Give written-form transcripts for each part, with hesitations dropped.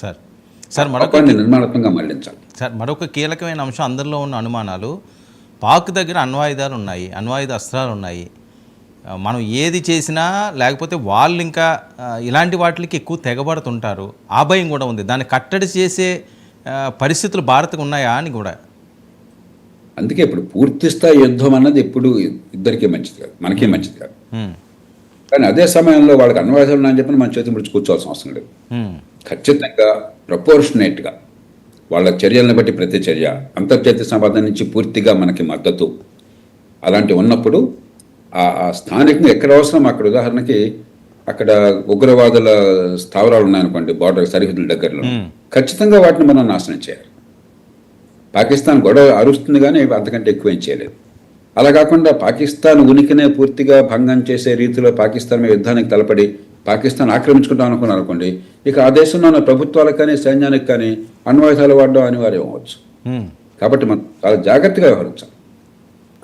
Sir sir మరొక కోపాన్ని నిర్మాణాత్మకంగా మళ్లించాలి. సార్ మరొక కీలకమైన అంశం అందరిలో ఉన్న అనుమానాలు, పాక్ దగ్గర అణ్వాయుధాలు ఉన్నాయి, అణ్వాయుధ అస్త్రాలు ఉన్నాయి. మనం ఏది చేసినా లేకపోతే వాళ్ళు ఇంకా ఇలాంటి వాటికి ఎక్కువ తెగబడుతుంటారు. ఆ భయం కూడా ఉంది. దాన్ని కట్టడి చేసే పరిస్థితులు భారత్కు ఉన్నాయా అని కూడా. అందుకే ఇప్పుడు పూర్తి స్థాయి యుద్ధం అన్నది ఎప్పుడు ఇద్దరికీ మంచిది కాదు, మనకే మంచిది కాదు. కానీ అదే సమయంలో వాళ్ళకి అణ్వాయుధాలు ఉన్నాయని చెప్పి మన చేతి ముడిచి కూర్చోవాల్సిన అవసరం లేదు. ఖచ్చితంగా ప్రపోర్షనేట్గా వాళ్ళ చర్యలను బట్టి ప్రతి చర్య అంతర్జాతీయ సమాజం నుంచి పూర్తిగా మనకి మద్దతు అలాంటి ఉన్నప్పుడు ఆ స్థానికంగా ఎక్కడ అవసరం అక్కడ, ఉదాహరణకి అక్కడ ఉగ్రవాదుల స్థావరాలు ఉన్నాయనుకోండి బార్డర్ సరిహద్దుల దగ్గరలో, ఖచ్చితంగా వాటిని మనం నాశనం చేయాలి. పాకిస్తాన్ గొడవ అరుస్తుంది కానీ అంతకంటే ఎక్కువ ఏం చేయలేదు. అలా కాకుండా పాకిస్తాన్ ఉనికినే పూర్తిగా భంగం చేసే రీతిలో పాకిస్తాన్ మీద యుద్ధానికి తలపడి పాకిస్తాన్ ఆక్రమించుకుంటాం అనుకున్నారు అనుకోండి, ఇక ఆ దేశంలో ఉన్న ప్రభుత్వాలకు కానీ సైన్యానికి కానీ అణ్వాయుధాలు వాడడం అనివార్యం అవ్వచ్చు. కాబట్టి మనం చాలా జాగ్రత్తగా వ్యవహరించాలి,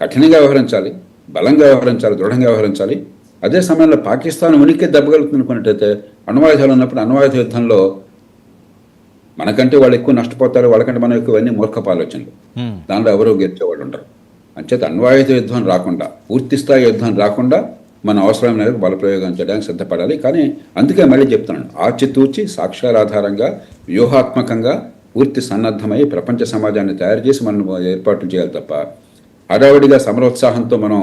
కఠినంగా వ్యవహరించాలి, బలంగా వ్యవహరించాలి, దృఢంగా వ్యవహరించాలి. అదే సమయంలో పాకిస్తాన్ ఉనికి దెబ్బగలుగుతుంది అనుకున్నట్టయితే అణ్వాయుధాలు ఉన్నప్పుడు అణ్వాయుధ యుద్ధంలో మనకంటే వాళ్ళు ఎక్కువ నష్టపోతారు, వాళ్ళకంటే మనం ఎక్కువ అన్ని మూర్ఖపు ఆలోచనలు, దానిలో ఎవరో గెలిచేవాళ్ళు ఉండరు. అంచేత అణ్వాయుధ యుద్ధం రాకుండా, పూర్తి స్థాయి యుద్ధం రాకుండా మన అవసరం మేరకు బలప్రయోగం చేయడానికి సిద్ధపడాలి. కానీ అందుకే మళ్ళీ చెప్తున్నాను, ఆచితూచి సాక్ష్యాల ఆధారంగా వ్యూహాత్మకంగా పూర్తి సన్నద్ధమై ప్రపంచ సమాజాన్ని తయారు చేసి మనం ఏర్పాట్లు చేయాలి తప్ప హడావిడిగా సమరోత్సాహంతో మనం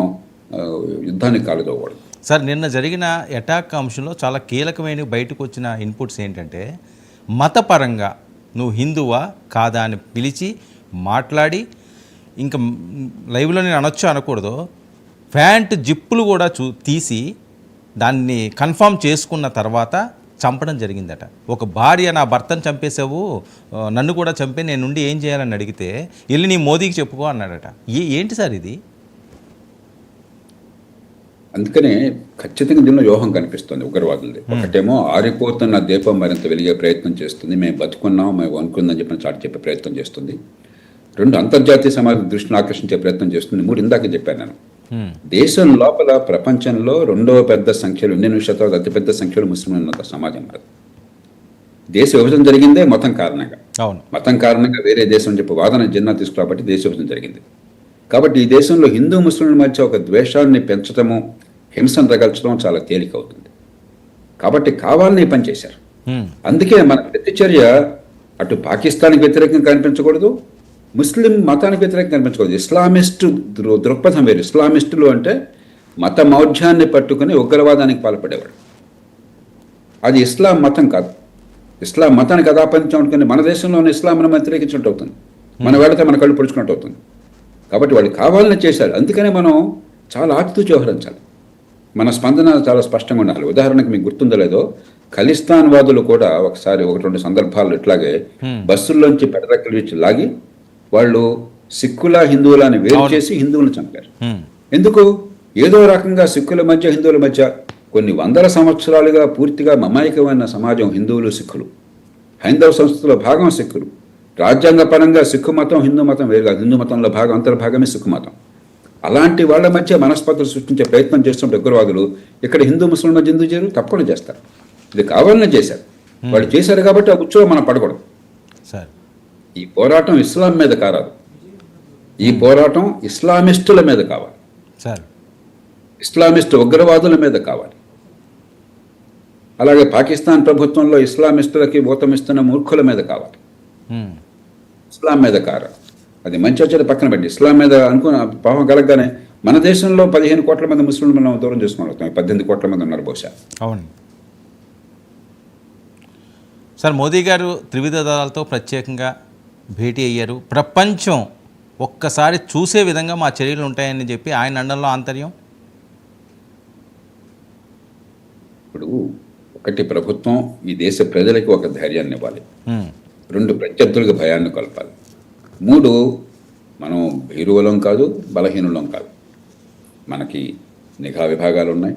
యుద్ధాన్ని కాలుదోకూడదు. సార్ నిన్న జరిగిన అటాక్ అంశంలో చాలా కీలకమైన బయటకు వచ్చిన ఇన్పుట్స్ ఏంటంటే, మతపరంగా నువ్వు హిందువా కాదా అని పిలిచి మాట్లాడి, ఇంకా లైవ్లో నేను అనొచ్చు అనకూడదు, ప్యాంట్ జిప్పులు కూడా తీసి దాన్ని కన్ఫర్మ్ చేసుకున్న తర్వాత చంపడం జరిగిందట. ఒక భార్య నా భర్తను చంపేసావు, నన్ను కూడా చంపే, నేను నుండి ఏం చేయాలని అడిగితే వెళ్ళి నీ మోదీకి చెప్పుకో అన్నాడట. ఏంటి సార్ ఇది? అందుకనే ఖచ్చితంగా దీనిలో వ్యూహం కనిపిస్తుంది ఉగ్రవాదులది. ఒకటేమో ఆరిపోతున్న దీపం మరింత వెలిగే ప్రయత్నం చేస్తుంది, మేము బతుకున్నాం, మేము అనుకుందని చెప్పిన చాటి చెప్పే ప్రయత్నం చేస్తుంది. రెండు, అంతర్జాతీయ సమాజం దృష్టిని ఆకర్షించే ప్రయత్నం చేస్తుంది. మూడు, ఇందాక చెప్పాను నేను, దేశం లోపల ప్రపంచంలో రెండవ పెద్ద సంఖ్యలో, 18% అతిపెద్ద సంఖ్యలో ముస్లింలు ఉన్న సమాజం అది. దేశ విభజన జరిగిందే మతం కారణంగా. మతం కారణంగా వేరే దేశం చెప్పి వాదన జిన్నా తీసుకురాబట్టి దేశ విభజన జరిగింది. కాబట్టి ఈ దేశంలో హిందూ ముస్లింల మధ్య ఒక ద్వేషాన్ని పెంచడము, హింసను రగల్చడం చాలా తేలిక అవుతుంది. కాబట్టి కావాలని పని చేశారు. అందుకే మన ప్రతి చర్య అటు పాకిస్తాన్కి వ్యతిరేకంగా కనిపించకూడదు, ముస్లిం మతానికి వ్యతిరేకంగా కనిపించకూడదు. ఇస్లామిస్టు దృక్పథం వేరు. ఇస్లామిస్టులు అంటే మత మౌఢ్యాన్ని పట్టుకుని ఉగ్రవాదానికి పాల్పడేవాడు. అది ఇస్లాం మతం కాదు. ఇస్లాం మతానికి అదాపంచం అనుకుని మన దేశంలోని ఇస్లాంను వ్యతిరేకించినట్టు అవుతుంది, మన వెళితే మన కళ్ళు పొడుచుకున్నట్టు అవుతుంది. కాబట్టి వాళ్ళు కావాలని చేశారు. అందుకనే మనం చాలా ఆచితూచి వ్యవహరించాలి. మన స్పందన చాలా స్పష్టంగా ఉండాలి. ఉదాహరణకు మీకు గుర్తుందో లేదో, ఖలిస్తాన్ వాదులు కూడా ఒకసారి 1-2 సందర్భాల్లో ఇట్లాగే బస్సుల్లోంచి పెడరెక్కలు ఇచ్చి లాగి వాళ్ళు సిక్కుల హిందువుల అని వేరు చేసి హిందువులను చంపారు. ఎందుకు? ఏదో రకంగా సిక్కుల మధ్య హిందువుల మధ్య కొన్ని వందల సంవత్సరాలుగా పూర్తిగా మమాయికమైన సమాజం హిందువులు సిక్కులు, హైందవ సంస్కృతిలో భాగం సిక్కులు. రాజ్యాంగ పరంగా సిక్కు మతం హిందూ మతం వేరు కాదు, హిందూ మతంలో భాగం, అంతర్భాగమే సిక్కు మతం. అలాంటి వాళ్ళ మధ్య మనస్పర్ధలు సృష్టించే ప్రయత్నం చేస్తుంటే ఉగ్రవాదులు ఇక్కడ హిందూ ముస్లిం మధ్య ఎందుకు చేయరు? తప్పకుండా చేస్తారు. ఇది కావాలనే చేశారు. వాళ్ళు చేశారు కాబట్టి ఆ ఉత్సవం మనం పడకూడదు. ఈ పోరాటం ఇస్లాం మీద కారాదు, ఈ పోరాటం ఇస్లామిస్టుల మీద కావాలి, ఇస్లామిస్టు ఉగ్రవాదుల మీద కావాలి. అలాగే పాకిస్తాన్ ప్రభుత్వంలో ఇస్లామిస్టులకి ఊతమిస్తున్న మూర్ఖుల మీద కావాలి, ఇస్లాం మీద కారాదు. అది మంచి వచ్చేది పక్కన పెట్టి ఇస్లాం మీద అనుకున్న పాపం కలగగానే మన దేశంలో 15 కోట్ల మంది ముస్లింలు మనం దూరం చేసుకుని 18 కోట్ల మంది ఉన్నారు బహుశా. అవును సార్, మోదీ గారు త్రివిధ దళాలతో ప్రత్యేకంగా భేటీ అయ్యారు. ప్రపంచం ఒక్కసారి చూసే విధంగా మా చర్యలు ఉంటాయని చెప్పి ఆయన అండంలో ఆంతర్యం. ఇప్పుడు ఒకటి, ప్రభుత్వం ఈ దేశ ప్రజలకి ఒక ధైర్యాన్ని ఇవ్వాలి. 2, ప్రత్యర్థులకు భయాన్ని కలపాలి. 3, మనం భీరువులం కాదు, బలహీనులం కాదు. మనకి నిఘా విభాగాలు ఉన్నాయి,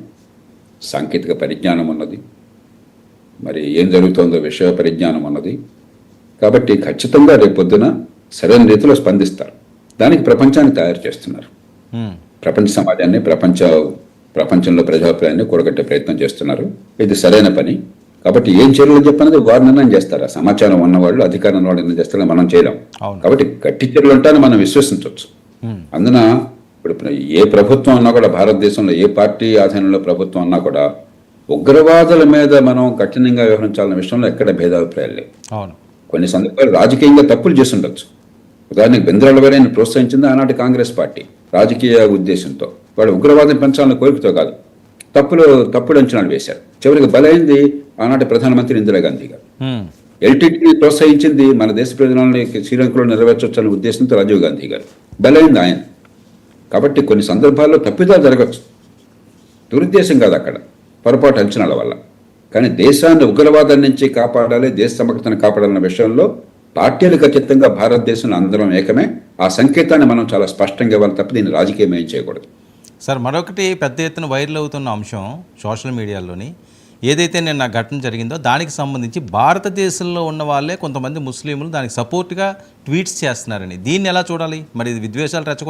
సాంకేతిక పరిజ్ఞానం ఉన్నది, మరి ఏం జరుగుతుందో విషయ పరిజ్ఞానం ఉన్నది. కాబట్టి ఖచ్చితంగా రేపొద్దున సరైన రీతిలో స్పందిస్తారు. దానికి ప్రపంచాన్ని తయారు చేస్తున్నారు. ప్రపంచ సమాజాన్ని, ప్రపంచంలో ప్రజాభిప్రాయాన్ని కూడగట్టే ప్రయత్నం చేస్తున్నారు. ఇది సరైన పని. కాబట్టి ఏం చర్యలు చెప్పనేది వారు నిర్ణయం చేస్తారు. ఆ సమాచారం ఉన్నవాళ్ళు, అధికారం ఉన్నవాళ్ళు నిర్ణయం చేస్తారని మనం చేయలేం. అవును. కాబట్టి గట్టి చర్యలు ఉంటాయని మనం విశ్వసించవచ్చు. అందున ఇప్పుడు ఏ ప్రభుత్వం ఉన్నా కూడా, భారతదేశంలో ఏ పార్టీ ఆధీనంలో ప్రభుత్వం ఉన్నా కూడా ఉగ్రవాదుల మీద మనం కఠినంగా వ్యవహరించాలన్న విషయంలో ఎక్కడ భేదాభిప్రాయాలు లేవు. అవును. కొన్ని సందర్భాలు రాజకీయంగా తప్పులు చేస్తుండొచ్చు. ఉదాహరణకు బెంద్రాలవారిని ప్రోత్సహించింది ఆనాటి కాంగ్రెస్ పార్టీ రాజకీయ ఉద్దేశంతో. వాళ్ళు ఉగ్రవాదం పెంచాలన్న కోరికతో కాదు, తప్పుడు అంచనాలు వేశారు. చివరికి బలైంది ఆనాటి ప్రధానమంత్రి ఇందిరాగాంధీ గారు. ఎల్టీటీని ప్రోత్సహించింది మన దేశ ప్రయోజనాలను శ్రీలంకలో నెరవేర్చొచ్చన్న ఉద్దేశంతో రాజీవ్ గాంధీ గారు. బలైంది ఆయన. కాబట్టి కొన్ని సందర్భాల్లో తప్పిదాలు జరగచ్చు, దురుద్దేశం కాదు, అక్కడ పొరపాటు అంచనాల వల్ల. కానీ దేశాన్ని ఉగ్రవాదం నుంచి కాపాడాలి, దేశ సమగ్రతను కాపాడాలన్న విషయంలో పార్టీలు ఖచ్చితంగా భారతదేశంలో అందరం ఏకమే. ఆ సంకేతాన్ని మనం చాలా స్పష్టంగా ఇవ్వాలి తప్ప దీన్ని రాజకీయం ఏం చేయకూడదు. సార్, మరొకటి పెద్ద ఎత్తున వైరల్ అవుతున్న అంశం సోషల్ మీడియాలోని ఏదైతే నిన్న ఘటన జరిగిందో దానికి సంబంధించి భారతదేశంలో ఉన్న వాళ్ళే కొంతమంది ముస్లింలు దానికి సపోర్ట్గా ట్వీట్స్ చేస్తున్నారని, దీన్ని ఎలా చూడాలి? మరి ఇది విద్వేషాలు రెచ్చగొట్ట